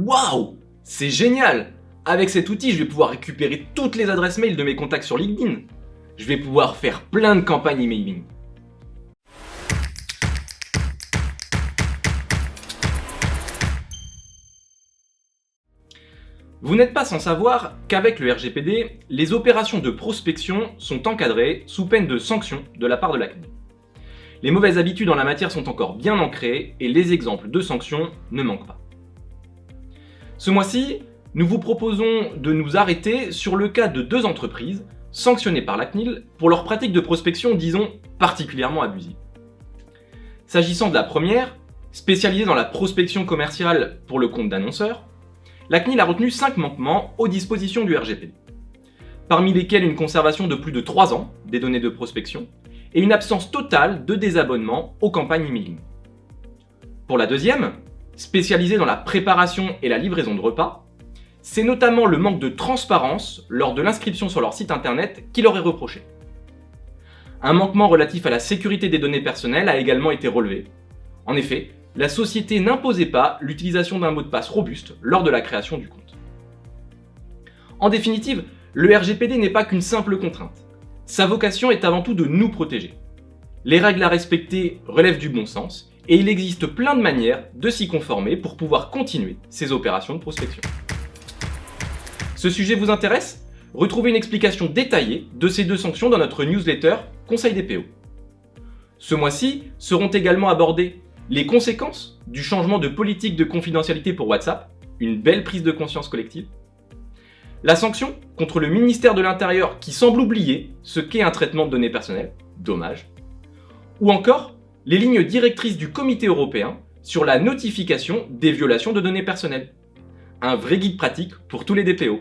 Waouh! C'est génial! Avec cet outil, je vais pouvoir récupérer toutes les adresses mail de mes contacts sur LinkedIn. Je vais pouvoir faire plein de campagnes emailing. Vous n'êtes pas sans savoir qu'avec le RGPD, les opérations de prospection sont encadrées sous peine de sanctions de la part de la CNIL. Les mauvaises habitudes en la matière sont encore bien ancrées et les exemples de sanctions ne manquent pas. Ce mois-ci, nous vous proposons de nous arrêter sur le cas de 2 entreprises sanctionnées par la CNIL pour leurs pratiques de prospection, disons, particulièrement abusives. S'agissant de la première, spécialisée dans la prospection commerciale pour le compte d'annonceurs, la CNIL a retenu 5 manquements aux dispositions du RGPD, parmi lesquels une conservation de plus de 3 ans des données de prospection et une absence totale de désabonnement aux campagnes emailing. Pour la deuxième, spécialisée dans la préparation et la livraison de repas, c'est notamment le manque de transparence lors de l'inscription sur leur site internet qui leur est reproché. Un manquement relatif à la sécurité des données personnelles a également été relevé. En effet, la société n'imposait pas l'utilisation d'un mot de passe robuste lors de la création du compte. En définitive, le RGPD n'est pas qu'une simple contrainte. Sa vocation est avant tout de nous protéger. Les règles à respecter relèvent du bon sens et il existe plein de manières de s'y conformer pour pouvoir continuer ces opérations de prospection. Ce sujet vous intéresse ? Retrouvez une explication détaillée de ces 2 sanctions dans notre newsletter Conseil des PO. Ce mois-ci seront également abordées les conséquences du changement de politique de confidentialité pour WhatsApp, une belle prise de conscience collective, la sanction contre le ministère de l'Intérieur qui semble oublier ce qu'est un traitement de données personnelles, dommage, ou encore les lignes directrices du Comité européen sur la notification des violations de données personnelles. Un vrai guide pratique pour tous les DPO.